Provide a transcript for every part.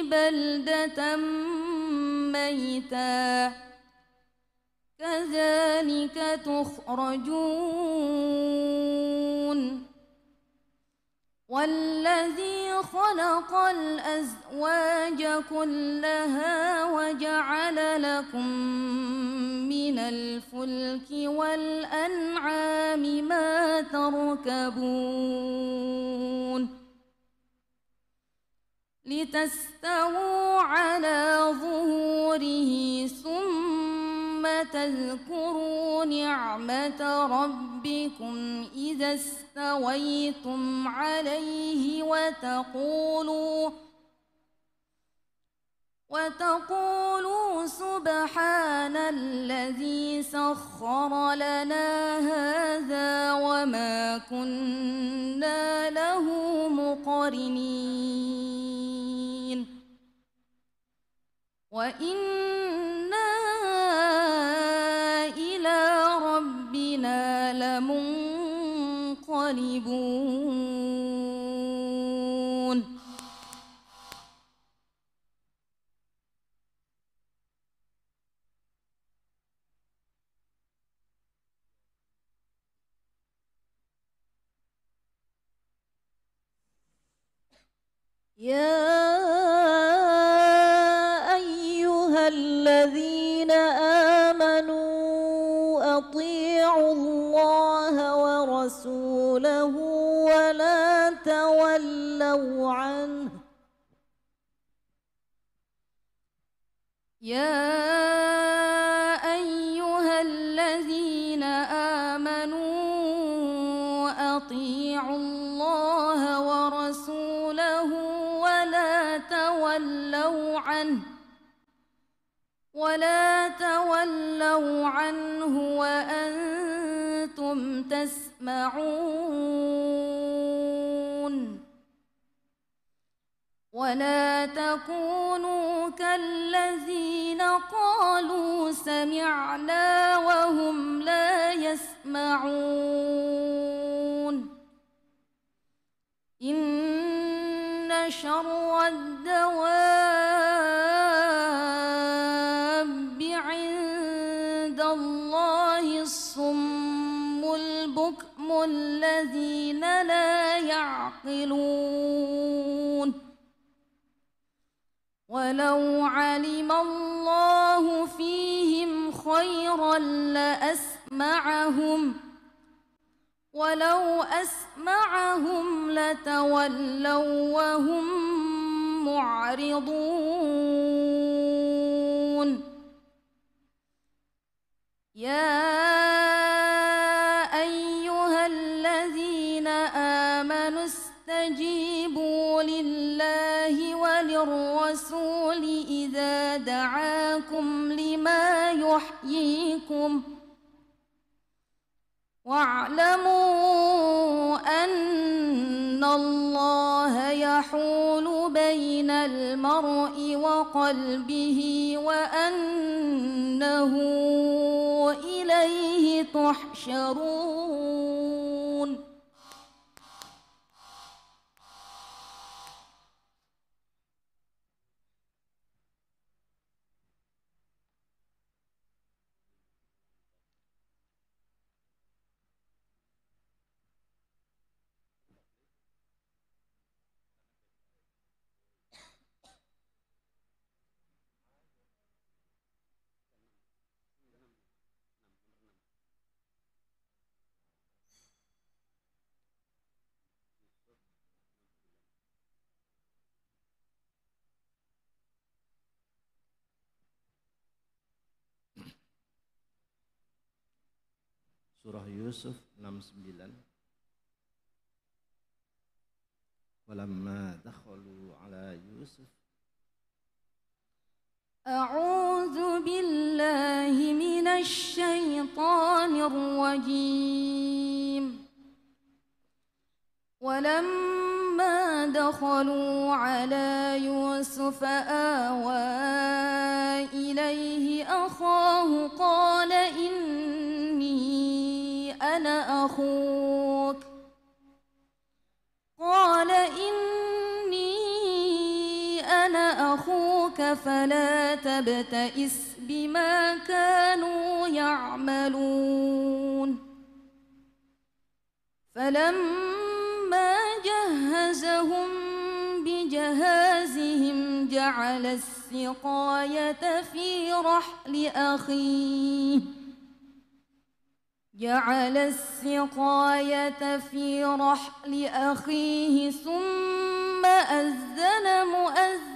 بلدة ميتا كذلك تخرجون والذي خلق الأزواج كلها وجعل لكم من الفلك والأنعام ما تركبون لتستووا على ظهوره ثم تذكروا نعمة ربكم إذا استويتم عليه وتقولوا سبحان الذي سخر لنا هذا وما كنا له مقرنين وإنا إلى ربنا لمنقلبون. يا أيها الذين آمنوا أطيعوا الله ورسوله ولا تولوا عنه. يا أيها الذين آمنوا أطيعوا الله ورسوله ولا تولوا عنه وأنتم تسمعون ولا تكونوا كالذين قالوا سمعنا وهم لا يسمعون. إن شر الدواب عند الله الصم البكم الذين لا يعقلون. ولو علم الله فيهم خيرا لأسمعهم ولو أسمعهم لتولوا وهم معرضون. يا أيها الذين آمنوا استجيبوا لله وللرسول إذا دعاكم لما يحييكم واعلموا أن الله يحول بين المرء وقلبه وأنه إليه تحشرون. Surah Yusuf 69. Walamma dakhalu ala Yusuf. أعوذ بالله من الشيطان الرجيم. ولما دخلوا على يوسف آوى إليه أخاه قال إني أنا أخوك قال إني أنا أنا أخوك فلا تبتئس بما كانوا يعملون فلما جهزهم بجهازهم جعل السقاية في رحل أخيه ثم أذن مؤذن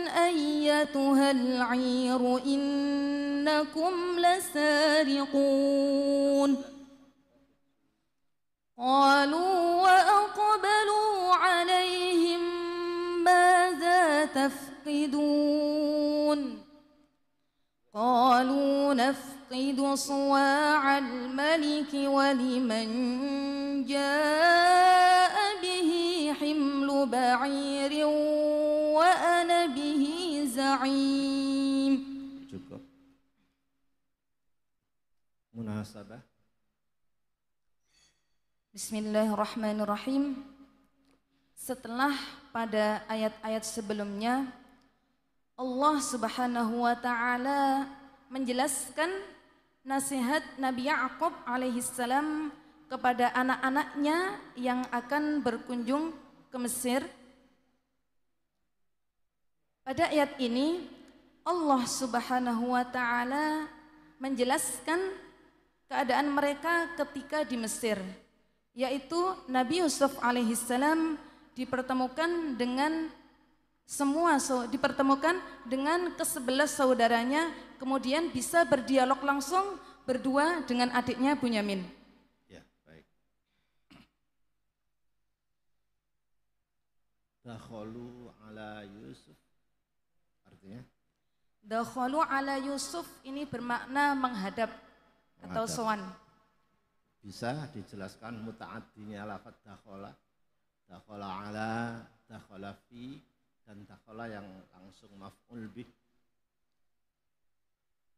أيتها العير إنكم لسارقون قالوا وأقبلوا عليهم ماذا تفقدون قالوا نفقد صواع الملك ولمن جاء به حمل بعير وأنا به زعيم. Cukup. Munasabah. Bismillahirrahmanirrahim. Setelah pada ayat-ayat sebelumnya Allah Subhanahu wa taala menjelaskan nasihat Nabi Ya'qub alaihissalam kepada anak-anaknya yang akan berkunjung ke Mesir. Pada ayat ini Allah Subhanahu wa taala menjelaskan keadaan mereka ketika di Mesir, yaitu Nabi Yusuf alaihissalam dipertemukan dengan ke-11 saudaranya, kemudian bisa berdialog langsung berdua dengan adiknya Bunyamin. Ya, baik. Dakhalu ala Yusuf. Artinya? Dakhalu ala Yusuf ini bermakna menghadap atau sowan. Bisa dijelaskan muta'addinya lafaz dakhala. Dakhala ala, dakhala fi, dan dakhala yang langsung maf'ul bih.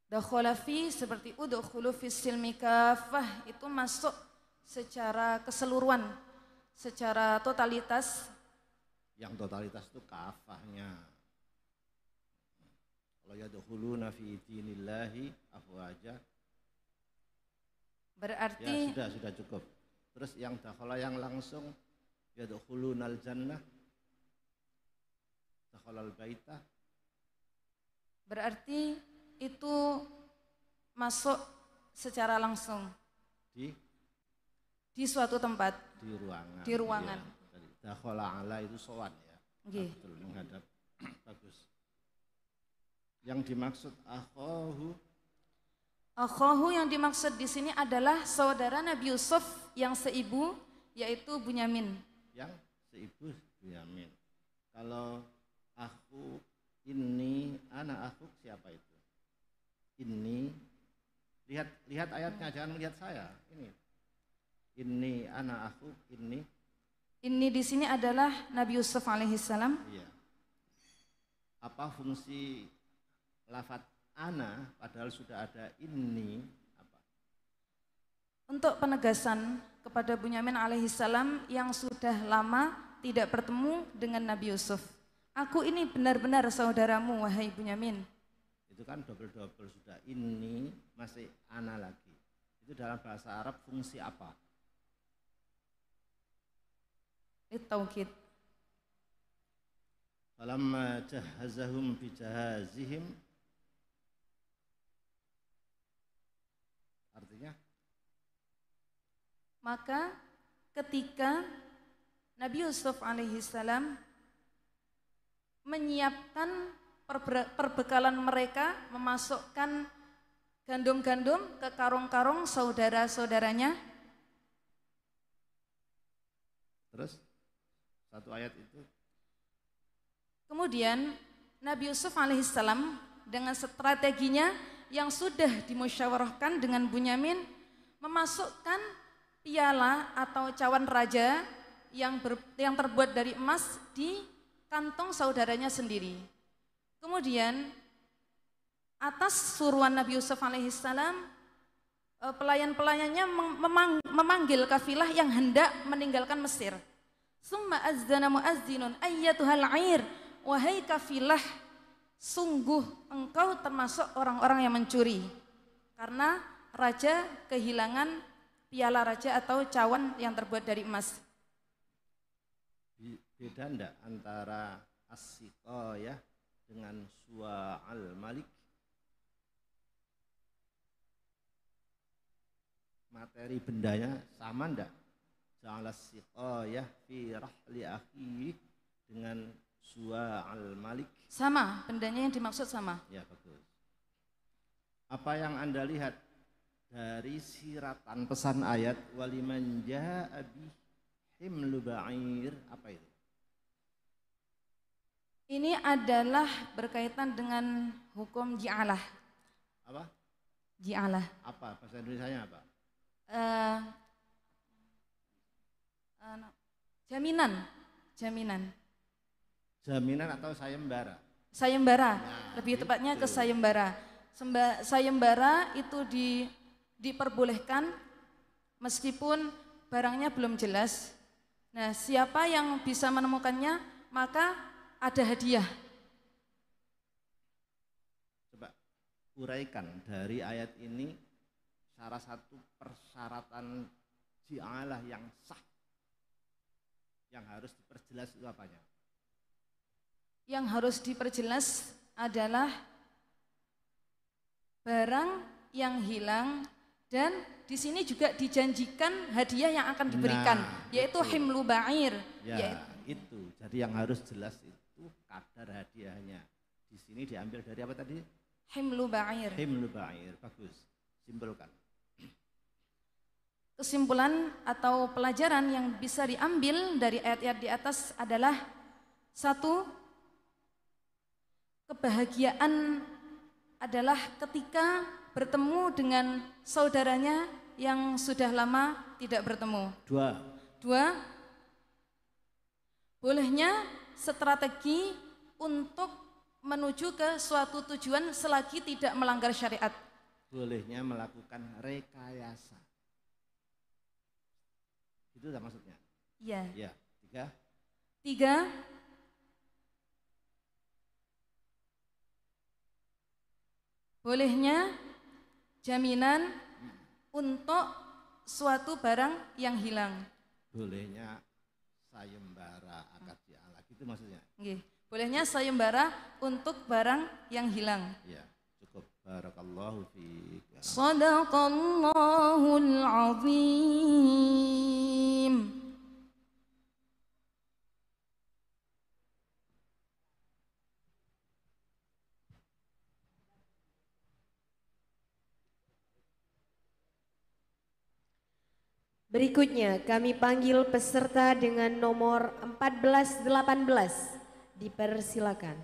Dakhala fi seperti udkhulu fis silmi kafah, itu masuk secara keseluruhan, secara totalitas. Yang totalitas itu kafahnya. Kalau yadkhuluna fi dinillahi afwaja. Berarti ya sudah cukup. Terus yang dakhala yang langsung yadkhulunal jannah, dakhalal baita. Berarti itu masuk secara langsung di suatu tempat, di ruangan. Ya, dakhala ala itu sowan ya. Betul, menghadap. Bagus. Yang dimaksud akhahu yang dimaksud di sini adalah saudara Nabi Yusuf yang seibu, yaitu Bunyamin. Yang seibu Bunyamin. Kalau akhu ini anak akhu, siapa itu? Ini lihat ayatnya, jangan melihat saya. Ini anak akhu, ini di sini adalah Nabi Yusuf alaihissalam. Iya. Apa fungsi lafaz ana padahal sudah ada ini apa? Untuk penegasan kepada Bunyamin alaihissalam yang sudah lama tidak bertemu dengan Nabi Yusuf. Aku ini benar-benar saudaramu, wahai Bunyamin. Itu kan double-double sudah, ini masih ana lagi. Itu dalam bahasa Arab fungsi apa? Taukid. Falamma jahazahum bijahazihim, artinya maka ketika Nabi Yusuf alaihissalam menyiapkan perbekalan mereka, memasukkan gandum-gandum ke karung-karung saudara-saudaranya. Terus satu ayat itu. Kemudian Nabi Yusuf alaihissalam dengan strateginya yang sudah dimusyawarahkan dengan Bunyamin, memasukkan piala atau cawan raja yang terbuat dari emas di kantong saudaranya sendiri. Kemudian atas suruhan Nabi Yusuf alaihissalam, pelayan-pelayannya memanggil kafilah yang hendak meninggalkan Mesir. Summa azzana muazzinun ayyatuhal 'air wahai kafilah, sungguh engkau termasuk orang-orang yang mencuri. Karena raja kehilangan piala raja atau cawan yang terbuat dari emas. Beda enggak antara as-siqayah dengan su'al malik? Materi bendanya sama enggak? Ja'ala as-siqayah fi rahli akhi dengan su'al malik? Sama, bendanya yang dimaksud sama. Ya, bagus. Apa yang Anda lihat dari siratan pesan ayat waliman jaa'a bi himlu ba'ir, apa itu? Ini adalah berkaitan dengan hukum ji'alah. Apa? Ji'alah. Apa bahasa Indonesianya apa? Jaminan. Jaminan atau sayembara? Sayembara, Nah, lebih tepatnya itu. ke sayembara. Sayembara itu diperbolehkan meskipun barangnya belum jelas. Nah, siapa yang bisa menemukannya maka ada hadiah. Coba uraikan dari ayat ini salah satu persyaratan ji'alah yang sah yang harus diperjelas itu apanya? Yang harus diperjelas adalah barang yang hilang dan di sini juga dijanjikan hadiah yang akan diberikan, yaitu himlu ba'ir. Ya, itu. Jadi yang harus jelas itu kadar hadiahnya. Di sini diambil dari apa tadi? Himlu ba'ir. Himlu ba'ir. Bagus. Simpulkan. Kesimpulan atau pelajaran yang bisa diambil dari ayat-ayat di atas adalah: satu, kebahagiaan adalah ketika bertemu dengan saudaranya yang sudah lama tidak bertemu. Dua, bolehnya strategi untuk menuju ke suatu tujuan selagi tidak melanggar syariat. Bolehnya melakukan rekayasa. Itu tak maksudnya? Iya. Ya. Tiga, bolehnya jaminan untuk suatu barang yang hilang. Bolehnya sayembara akad ji'alah. Itu maksudnya? Nggih. Bolehnya sayembara untuk barang yang hilang. Ya, cukup. Barakallahu fiik. Shadaqallahul azim. Berikutnya kami panggil peserta dengan nomor 1418. Dipersilakan.